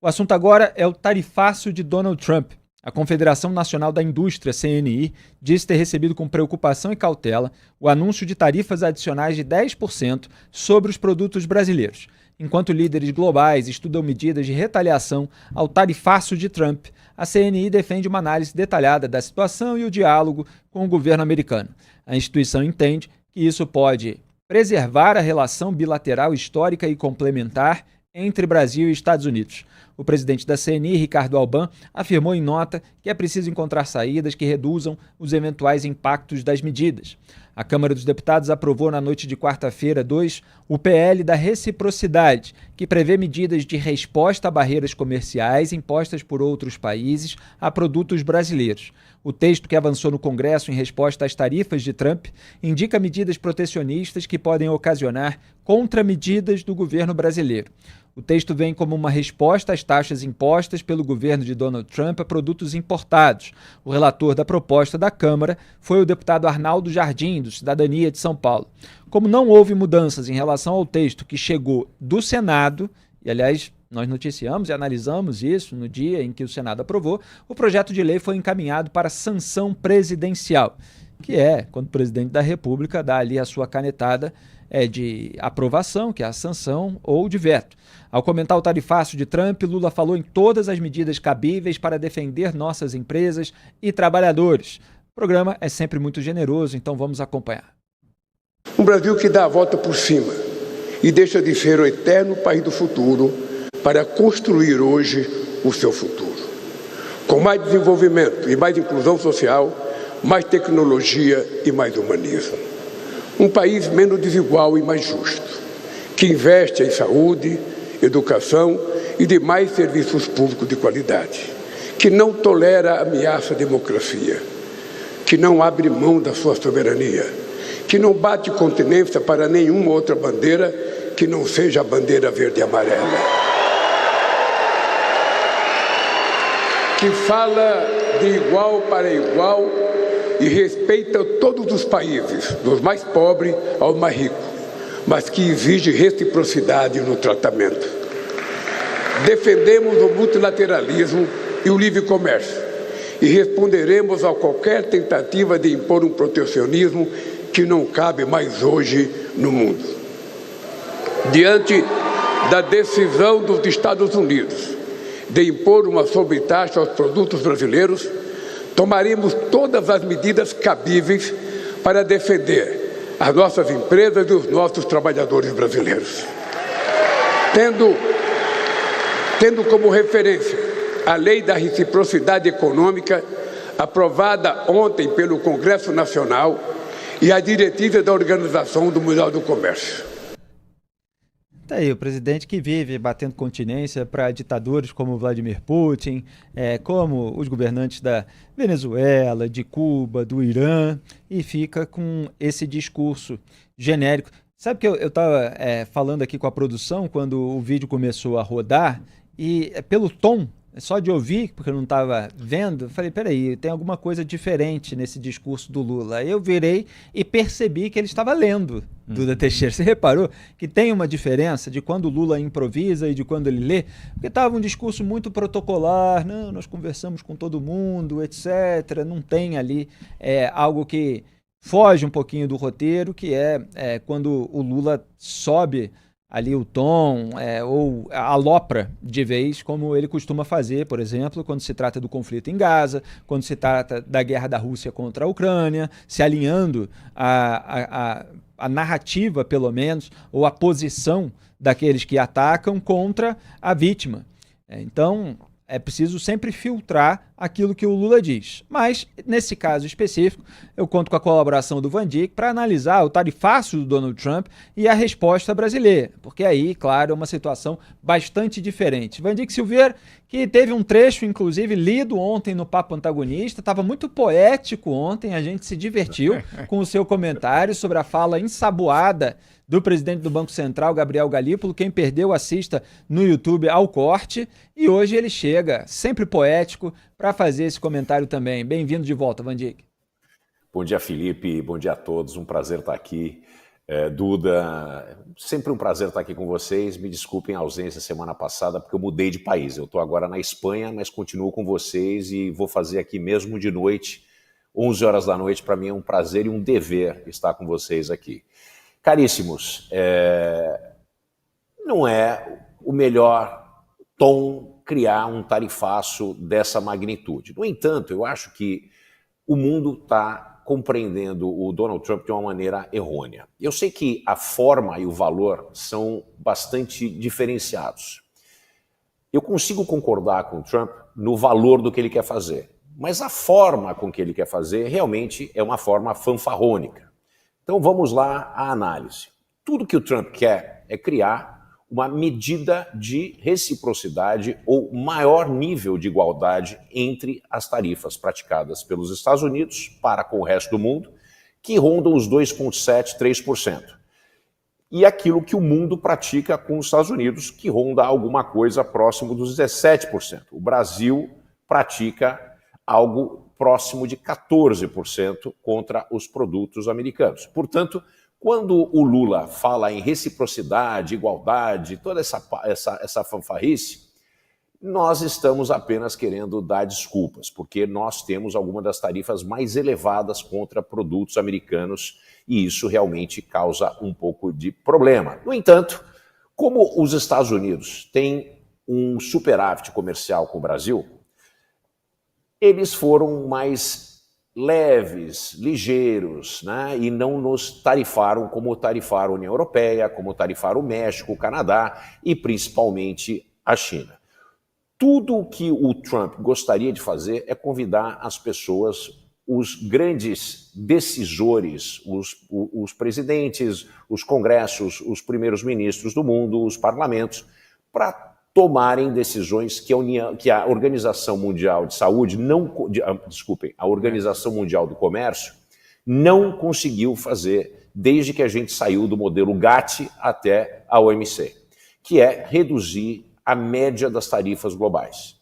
O assunto agora é o tarifaço de Donald Trump. A Confederação Nacional da Indústria, CNI, diz ter recebido com preocupação e cautela o anúncio de tarifas adicionais de 10% sobre os produtos brasileiros, enquanto líderes globais estudam medidas de retaliação ao tarifaço de Trump. A CNI defende uma análise detalhada da situação e o diálogo com o governo americano. A instituição entende que isso pode preservar a relação bilateral histórica e complementar entre Brasil e Estados Unidos. O presidente da CNI, Ricardo Alban, afirmou em nota que é preciso encontrar saídas que reduzam os eventuais impactos das medidas. A Câmara dos Deputados aprovou na noite de quarta-feira 2 o PL da reciprocidade, que prevê medidas de resposta a barreiras comerciais impostas por outros países a produtos brasileiros. O texto que avançou no Congresso em resposta às tarifas de Trump indica medidas protecionistas que podem ocasionar contramedidas do governo brasileiro. O texto vem como uma resposta às taxas impostas pelo governo de Donald Trump a produtos importados. O relator da proposta da Câmara foi o deputado Arnaldo Jardim, do Cidadania de São Paulo. Como não houve mudanças em relação ao texto que chegou do Senado, e aliás, nós noticiamos e analisamos isso no dia em que o Senado aprovou, o projeto de lei foi encaminhado para sanção presidencial, que é quando o presidente da República dá ali a sua canetada de aprovação, que é a sanção, ou de veto. Ao comentar o tarifaço de Trump, Lula falou em todas as medidas cabíveis para defender nossas empresas e trabalhadores. O programa é sempre muito generoso, então vamos acompanhar. Um Brasil que dá a volta por cima e deixa de ser o eterno país do futuro para construir hoje o seu futuro. Com mais desenvolvimento e mais inclusão social, mais tecnologia e mais humanismo. Um país menos desigual e mais justo, que investe em saúde, educação e demais serviços públicos de qualidade, que não tolera ameaça à democracia, que não abre mão da sua soberania, que não bate continência para nenhuma outra bandeira que não seja a bandeira verde e amarela, que fala de igual para igual e respeita todos os países, dos mais pobres ao mais rico, mas que exige reciprocidade no tratamento. Defendemos o multilateralismo e o livre comércio e responderemos a qualquer tentativa de impor um protecionismo que não cabe mais hoje no mundo. Diante da decisão dos Estados Unidos de impor uma sobretaxa aos produtos brasileiros, tomaremos todas as medidas cabíveis para defender as nossas empresas e os nossos trabalhadores brasileiros. Tendo como referência a Lei da Reciprocidade Econômica, aprovada ontem pelo Congresso Nacional, e a diretiva da Organização Mundial do Comércio. Tá aí o presidente que vive batendo continência para ditadores como Vladimir Putin, como os governantes da Venezuela, de Cuba, do Irã, e fica com esse discurso genérico. Sabe que eu estava falando aqui com a produção quando o vídeo começou a rodar, e pelo tom, só de ouvir, porque eu não estava vendo, falei, peraí, tem alguma coisa diferente nesse discurso do Lula. Aí eu virei e percebi que ele estava lendo Duda Teixeira. Você reparou que tem uma diferença de quando o Lula improvisa e de quando ele lê? Porque estava um discurso muito protocolar, não, nós conversamos com todo mundo, etc. Não tem ali algo que foge um pouquinho do roteiro, que é quando o Lula sobe ali o tom, ou alopra de vez, como ele costuma fazer, por exemplo, quando se trata do conflito em Gaza, quando se trata da guerra da Rússia contra a Ucrânia, se alinhando a narrativa, pelo menos, ou a posição daqueles que atacam contra a vítima. Então, é preciso sempre filtrar aquilo que o Lula diz. Mas, nesse caso específico, eu conto com a colaboração do Van Dijk para analisar o tarifaço do Donald Trump e a resposta brasileira. Porque aí, claro, é uma situação bastante diferente. Van Dijk Silveira, que teve um trecho, inclusive, lido ontem no Papo Antagonista, estava muito poético ontem, a gente se divertiu com o seu comentário sobre a fala ensaboada do presidente do Banco Central, Gabriel Galípolo. Quem perdeu, assista no YouTube ao corte. E hoje ele chega, sempre poético, para fazer esse comentário também. Bem-vindo de volta, Van Dijk. Bom dia, Felipe. Bom dia a todos. Um prazer estar aqui. Duda, sempre um prazer estar aqui com vocês. Me desculpem a ausência semana passada, porque eu mudei de país. Eu estou agora na Espanha, mas continuo com vocês e vou fazer aqui mesmo de noite, 11 horas da noite. Para mim é um prazer e um dever estar com vocês aqui. Caríssimos, não é o melhor tom criar um tarifaço dessa magnitude. No entanto, eu acho que o mundo está compreendendo o Donald Trump de uma maneira errônea. Eu sei que a forma e o valor são bastante diferenciados. Eu consigo concordar com o Trump no valor do que ele quer fazer, mas a forma com que ele quer fazer realmente é uma forma fanfarrônica. Então vamos lá à análise. Tudo que o Trump quer é criar uma medida de reciprocidade ou maior nível de igualdade entre as tarifas praticadas pelos Estados Unidos para com o resto do mundo, que rondam os 2,7%, 3%. E aquilo que o mundo pratica com os Estados Unidos, que ronda alguma coisa próximo dos 17%. O Brasil pratica algo próximo de 14% contra os produtos americanos. Portanto, quando o Lula fala em reciprocidade, igualdade, toda essa fanfarrice, nós estamos apenas querendo dar desculpas, porque nós temos alguma das tarifas mais elevadas contra produtos americanos e isso realmente causa um pouco de problema. No entanto, como os Estados Unidos têm um superávit comercial com o Brasil, eles foram mais leves, ligeiros, né? E não nos tarifaram como tarifaram a União Europeia, como tarifaram o México, o Canadá e principalmente a China. Tudo o que o Trump gostaria de fazer é convidar as pessoas, os grandes decisores, os presidentes, os congressos, os primeiros ministros do mundo, os parlamentos, para tomarem decisões que a Organização Mundial de Saúde a Organização Mundial do Comércio não conseguiu fazer desde que a gente saiu do modelo GATT até a OMC, que é reduzir a média das tarifas globais.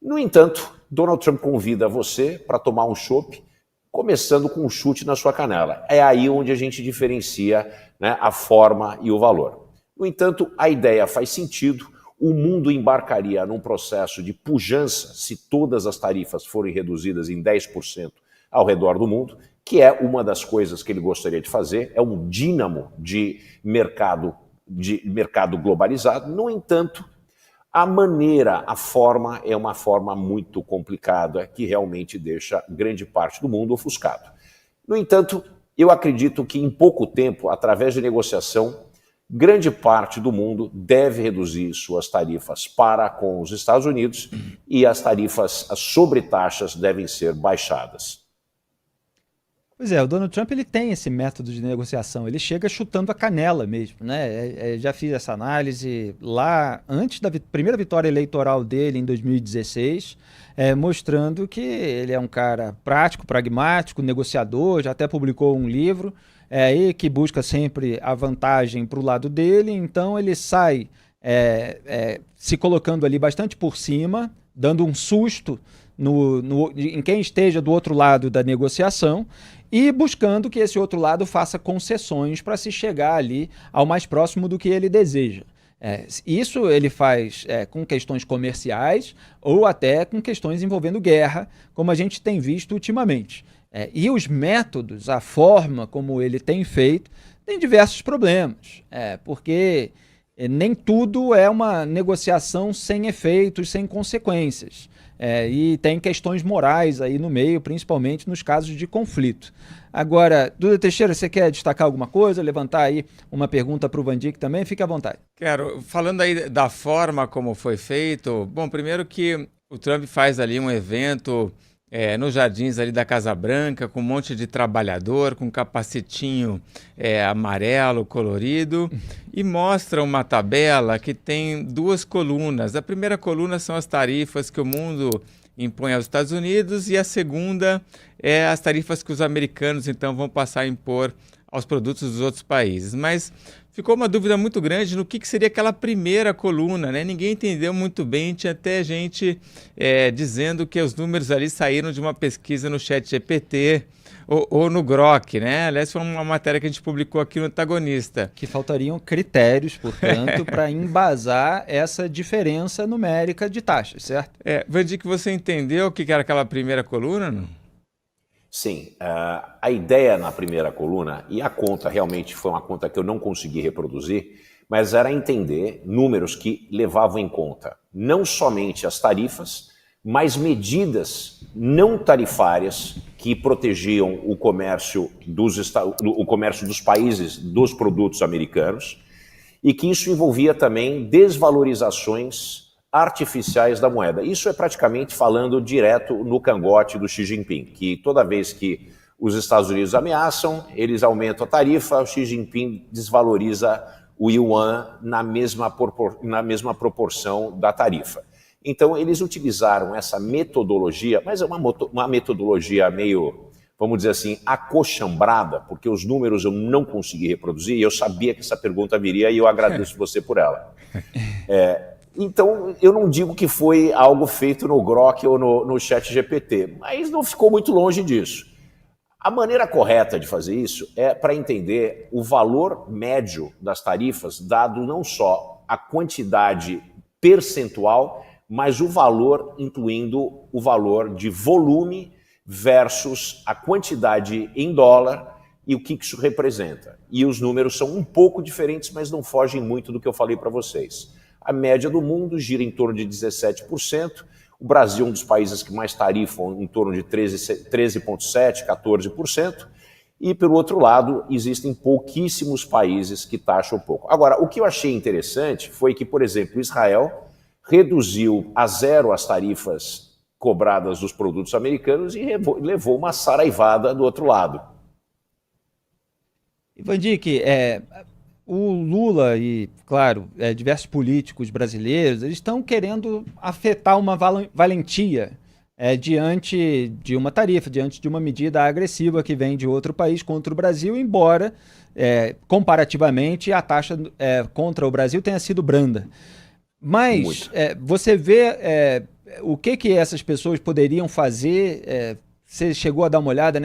No entanto, Donald Trump convida você para tomar um chopp, começando com um chute na sua canela. É aí onde a gente diferencia, né, a forma e o valor. No entanto, a ideia faz sentido. O mundo embarcaria num processo de pujança se todas as tarifas forem reduzidas em 10% ao redor do mundo, que é uma das coisas que ele gostaria de fazer, é um dínamo de mercado globalizado. No entanto, a forma é uma forma muito complicada que realmente deixa grande parte do mundo ofuscado. No entanto, eu acredito que em pouco tempo, através de negociação, grande parte do mundo deve reduzir suas tarifas para com os Estados Unidos e as tarifas, as sobretaxas devem ser baixadas. Pois é, o Donald Trump ele tem esse método de negociação, ele chega chutando a canela mesmo, né? Já fiz essa análise lá antes da primeira vitória eleitoral dele em 2016, mostrando que ele é um cara prático, pragmático, negociador, já até publicou um livro, e que busca sempre a vantagem para o lado dele, então ele sai se colocando ali bastante por cima, dando um susto em quem esteja do outro lado da negociação e buscando que esse outro lado faça concessões para se chegar ali ao mais próximo do que ele deseja. Isso ele faz com questões comerciais ou até com questões envolvendo guerra, como a gente tem visto ultimamente. E os métodos, a forma como ele tem feito, tem diversos problemas, porque nem tudo é uma negociação sem efeitos, sem consequências. E tem questões morais aí no meio, principalmente nos casos de conflito. Agora, Duda Teixeira, você quer destacar alguma coisa, levantar aí uma pergunta para o Vandick também? Fique à vontade. Quero. Falando aí da forma como foi feito, bom, primeiro que o Trump faz ali um evento nos jardins ali da Casa Branca, com um monte de trabalhador, com capacetinho amarelo, colorido, e mostra uma tabela que tem duas colunas. A primeira coluna são as tarifas que o mundo impõe aos Estados Unidos e a segunda é as tarifas que os americanos, então, vão passar a impor aos produtos dos outros países. Mas ficou uma dúvida muito grande no que seria aquela primeira coluna, né? Ninguém entendeu muito bem, tinha até gente dizendo que os números ali saíram de uma pesquisa no ChatGPT ou no Grok, né? Aliás, foi uma matéria que a gente publicou aqui no Antagonista. Que faltariam critérios, portanto, para embasar essa diferença numérica de taxas, certo? Vandir, que você entendeu o que era aquela primeira coluna, não? Sim, a ideia na primeira coluna, e a conta realmente foi uma conta que eu não consegui reproduzir, mas era entender números que levavam em conta não somente as tarifas, mas medidas não tarifárias que protegiam o comércio dos países dos produtos americanos, e que isso envolvia também desvalorizações artificiais da moeda. Isso é praticamente falando direto no cangote do Xi Jinping, que toda vez que os Estados Unidos ameaçam, eles aumentam a tarifa, o Xi Jinping desvaloriza o yuan na mesma proporção da tarifa. Então, eles utilizaram essa metodologia, mas é uma metodologia meio, vamos dizer assim, acochambrada, porque os números eu não consegui reproduzir, e eu sabia que essa pergunta viria, e eu agradeço você por ela. Então, eu não digo que foi algo feito no Grok ou no ChatGPT, mas não ficou muito longe disso. A maneira correta de fazer isso é para entender o valor médio das tarifas, dado não só a quantidade percentual, mas o valor incluindo o valor de volume versus a quantidade em dólar e o que isso representa. E os números são um pouco diferentes, mas não fogem muito do que eu falei para vocês. A média do mundo gira em torno de 17%. O Brasil é um dos países que mais tarifam, em torno de 13,7%, 14%. E, pelo outro lado, existem pouquíssimos países que taxam pouco. Agora, o que eu achei interessante foi que, por exemplo, Israel reduziu a zero as tarifas cobradas dos produtos americanos e levou uma saraivada do outro lado. Vandic, o Lula e, claro, diversos políticos brasileiros, eles estão querendo afetar uma valentia diante de uma tarifa, diante de uma medida agressiva que vem de outro país contra o Brasil, embora, comparativamente, a taxa contra o Brasil tenha sido branda. Mas você vê o que essas pessoas poderiam fazer. Você chegou a dar uma olhada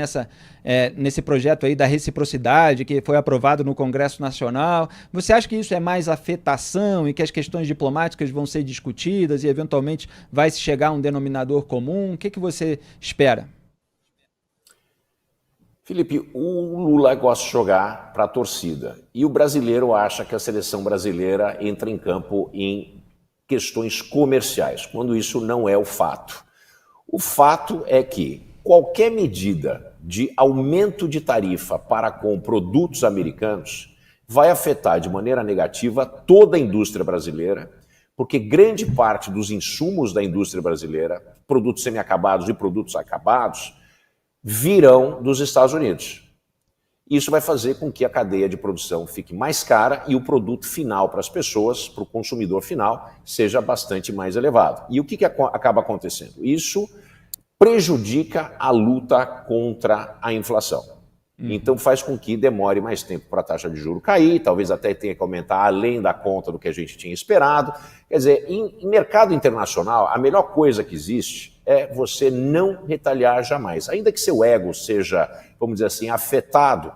nesse projeto aí da reciprocidade que foi aprovado no Congresso Nacional. Você acha que isso é mais afetação e que as questões diplomáticas vão ser discutidas e eventualmente vai se chegar a um denominador comum? O que você espera? Felipe, o Lula gosta de jogar para a torcida e o brasileiro acha que a seleção brasileira entra em campo em questões comerciais, quando isso não é o fato. O fato é que qualquer medida de aumento de tarifa para com produtos americanos vai afetar de maneira negativa toda a indústria brasileira, porque grande parte dos insumos da indústria brasileira, produtos semi-acabados e produtos acabados, virão dos Estados Unidos. Isso vai fazer com que a cadeia de produção fique mais cara e o produto final para as pessoas, para o consumidor final, seja bastante mais elevado. E o que acaba acontecendo? Isso prejudica a luta contra a inflação. Então faz com que demore mais tempo para a taxa de juros cair, talvez até tenha que aumentar além da conta do que a gente tinha esperado. Quer dizer, em mercado internacional, a melhor coisa que existe é você não retalhar jamais. Ainda que seu ego seja, vamos dizer assim, afetado,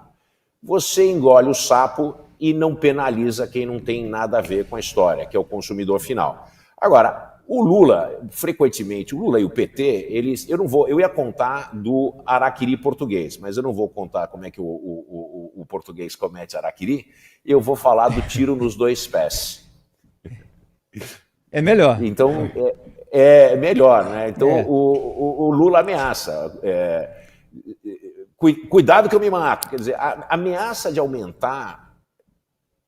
você engole o sapo e não penaliza quem não tem nada a ver com a história, que é o consumidor final. Agora, o Lula, frequentemente, o Lula e o PT, eu ia contar do araquiri português, mas eu não vou contar como é que o português comete araquiri, eu vou falar do tiro nos dois pés. É melhor. Então, é melhor, né? Então, o Lula ameaça. Cuidado que eu me mato. Quer dizer, a ameaça de aumentar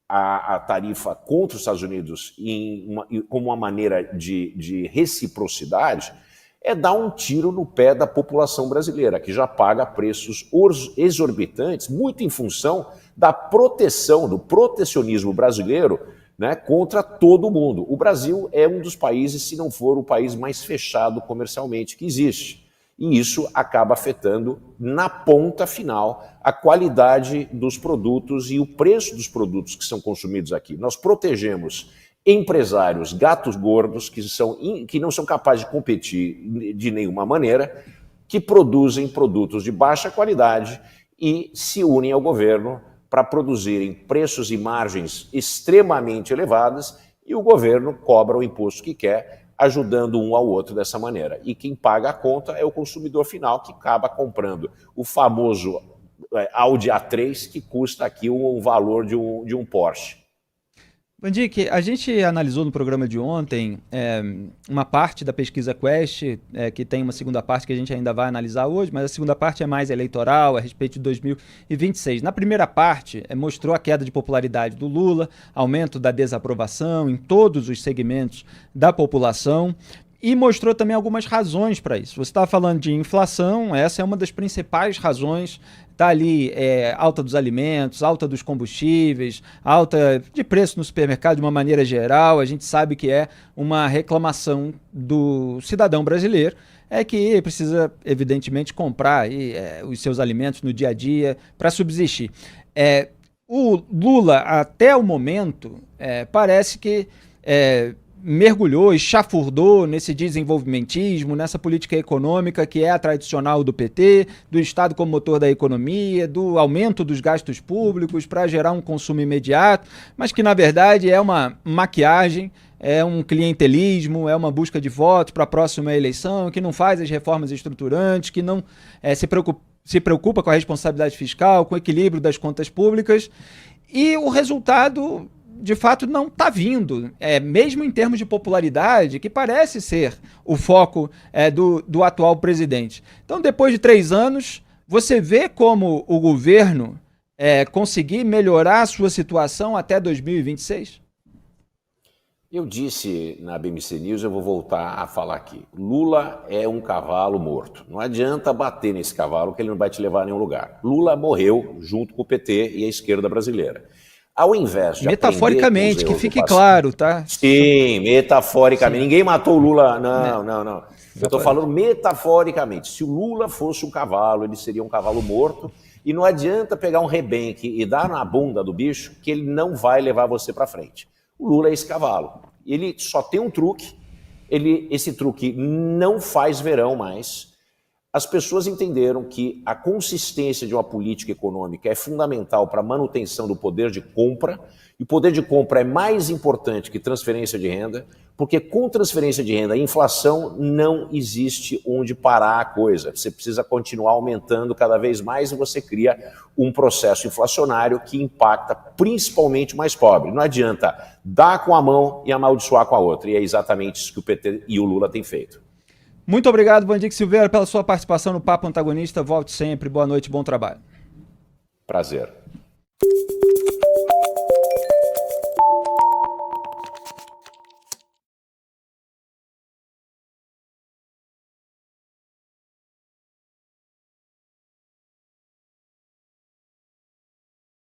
a tarifa contra os Estados Unidos como uma maneira de reciprocidade é dar um tiro no pé da população brasileira, que já paga preços exorbitantes, muito em função da proteção, do protecionismo brasileiro, né, contra todo mundo. O Brasil é um dos países, se não for o país mais fechado comercialmente que existe. E isso acaba afetando, na ponta final, a qualidade dos produtos e o preço dos produtos que são consumidos aqui. Nós protegemos empresários gatos gordos que não são capazes de competir de nenhuma maneira, que produzem produtos de baixa qualidade e se unem ao governo para produzirem preços e margens extremamente elevadas, e o governo cobra o imposto que quer, ajudando um ao outro dessa maneira. E quem paga a conta é o consumidor final, que acaba comprando o famoso Audi A3, que custa aqui o valor de um Porsche. Bandic, a gente analisou no programa de ontem uma parte da pesquisa Quest, que tem uma segunda parte que a gente ainda vai analisar hoje, mas a segunda parte é mais eleitoral, a respeito de 2026. Na primeira parte, mostrou a queda de popularidade do Lula, aumento da desaprovação em todos os segmentos da população, e mostrou também algumas razões para isso. Você estava falando de inflação, essa é uma das principais razões. Está ali alta dos alimentos, alta dos combustíveis, alta de preço no supermercado de uma maneira geral. A gente sabe que é uma reclamação do cidadão brasileiro, que precisa, evidentemente, comprar os seus alimentos no dia a dia para subsistir. O Lula, até o momento, parece que mergulhou e chafurdou nesse desenvolvimentismo, nessa política econômica que é a tradicional do PT, do Estado como motor da economia, do aumento dos gastos públicos para gerar um consumo imediato, mas que na verdade é uma maquiagem, é um clientelismo, é uma busca de votos para a próxima eleição, que não faz as reformas estruturantes, que não se preocupa com a responsabilidade fiscal, com o equilíbrio das contas públicas, e o resultado de fato não está vindo, mesmo em termos de popularidade, que parece ser o foco do atual presidente. Então, depois de 3 anos, você vê como o governo conseguir melhorar a sua situação até 2026? Eu disse na BMC News, eu vou voltar a falar aqui. Lula é um cavalo morto. Não adianta bater nesse cavalo que ele não vai te levar a nenhum lugar. Lula morreu junto com o PT e a esquerda brasileira. Ao invés de metaforicamente, que fique claro, tá? Sim, metaforicamente. Sim. Ninguém matou o Lula. Não. Eu estou falando metaforicamente. Se o Lula fosse um cavalo, ele seria um cavalo morto. E não adianta pegar um rebenque e dar na bunda do bicho, que ele não vai levar você para frente. O Lula é esse cavalo. Ele só tem um truque. Esse truque não faz verão mais. As pessoas entenderam que a consistência de uma política econômica é fundamental para a manutenção do poder de compra, e o poder de compra é mais importante que transferência de renda, porque com transferência de renda e inflação não existe onde parar a coisa. Você precisa continuar aumentando cada vez mais e você cria um processo inflacionário que impacta principalmente o mais pobre. Não adianta dar com a mão e amaldiçoar com a outra, e é exatamente isso que o PT e o Lula têm feito. Muito obrigado, Bandic Silveira, pela sua participação no Papo Antagonista. Volte sempre. Boa noite, bom trabalho. Prazer.